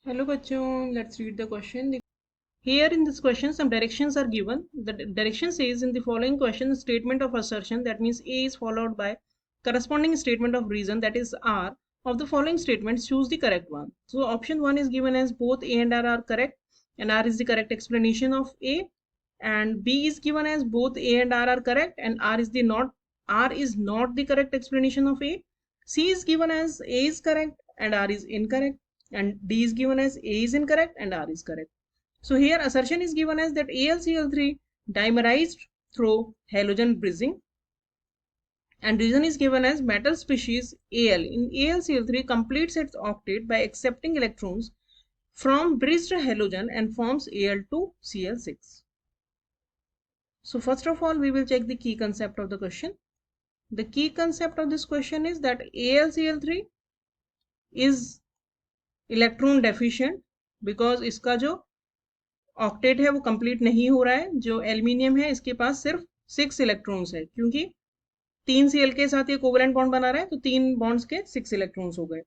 Hello bachon, let's read the question. Here in this question some directions are given. The direction says in the following question statement of assertion, that means A is followed by corresponding statement of reason, that is R. Of the following statements choose the correct one. So option 1 is given as both A and R are correct and R is the correct explanation of A, and B is given as both A and R are correct and R is not the correct explanation of A. C is given as A is correct and R is incorrect, and D is given as A is incorrect and R is correct. So here assertion is given as that AlCl3 dimerized through halogen bridging, and reason is given as metal species Al in AlCl3 completes its octet by accepting electrons from bridged halogen and forms Al2Cl6. So first of all we will check the key concept of the question. The key concept of this question is that AlCl3 is electron deficient because इसका जो octet है वो complete नहीं हो रहा है. जो aluminium है इसके पास सिर्फ 6 इलेक्ट्रॉन्स है, क्योंकि 3 Cl के साथ ये कोवेलेंट बॉन्ड बना रहा है, तो 3 बॉन्ड्स के 6 इलेक्ट्रॉन्स हो गए.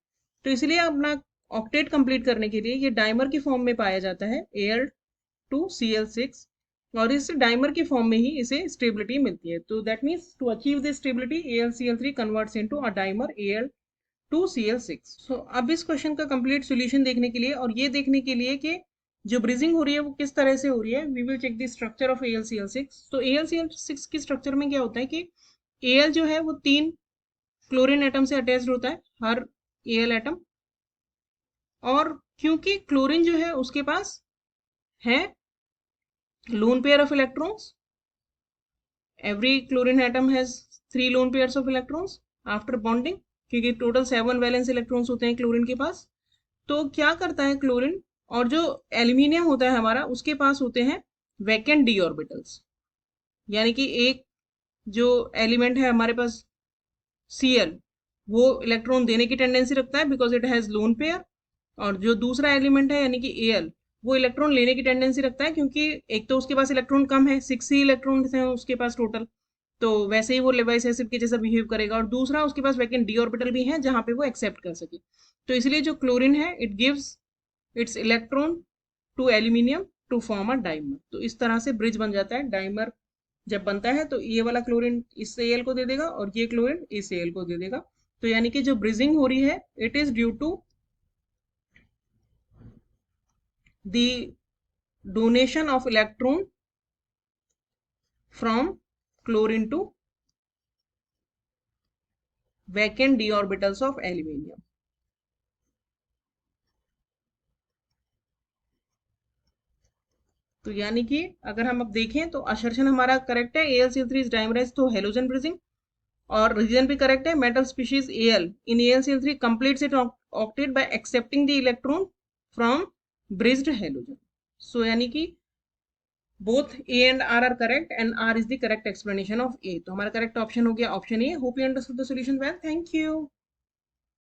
तो इसलिए अपना ऑक्टेट कंप्लीट करने के लिए ये डाइमर की फॉर्म में पाया जाता है Al2Cl6, और इस डाइमर की फॉर्म में ही इसे स्टेबिलिटी मिलती है. तो that means to achieve this stability AlCl3 converts into a dimer Al2Cl6. So अब इस क्वेश्चन का कंप्लीट सॉल्यूशन देखने के लिए और ये देखने के लिए कि जो ब्रिजिंग हो रही है वो किस तरह से हो रही है, we will check the structure of AlCl6. तो AlCl6 की स्ट्रक्चर में क्या होता है कि Al जो है वो 3 क्लोरीन एटम से अटैच्ड होता है, हर Al एटम. और क्योंकि क्लोरीन जो है उसके पास है lone pair of electrons, every chlorine atom has 3 lone pairs of electrons after bonding, क्योंकि टोटल 7 वैलेंस इलेक्ट्रॉन्स होते हैं क्लोरीन के पास. तो क्या करता है क्लोरीन, और जो एल्यूमिनियम होता है हमारा उसके पास होते हैं वैकेंट डी ऑर्बिटल्स, यानी कि एक जो एलिमेंट है हमारे पास Cl, वो इलेक्ट्रॉन देने की टेंडेंसी रखता है because it has lone pair, और जो दूसरा एलिमेंट है यानी कि Al, वो इलेक्ट्रॉन लेने की टेंडेंसी रखता है, क्योंकि एक तो उसके पास इलेक्ट्रॉन कम है, 6 ही इलेक्ट्रॉन हैं उसके पास टोटल, तो वैसे ही वो लेवाइस एसिड के जैसा बिहेव करेगा. और दूसरा उसके पास वैकेंट डी ऑर्बिटल भी है जहां पे वो एक्सेप्ट कर सके. तो इसलिए जो क्लोरीन है it gives its electron to aluminium to form a dimer. तो इस तरह से ब्रिज बन जाता है. डाइमर जब बनता है तो ये वाला क्लोरीन इस Al को दे देगा और ये क्लोरीन इस Al को दे देगा. तो यानी कि जो ब्रिजिंग हो रही है it is due to the donation of electron from chlorine to vacant D orbitals of aluminium. तो यानी कि अगर हम अब देखें तो असर्शन हमारा करेक्ट है, AlCl3 is dimerized through halogen bridging, और रीजन भी करेक्ट है, metal species Al in AlCl3 completes its octet by accepting the electron from bridged halogen. So यानी कि both A and R are correct and R is the correct explanation of A. तो हमारा correct option हो गया option A. Hope you understood the solution well. Thank you.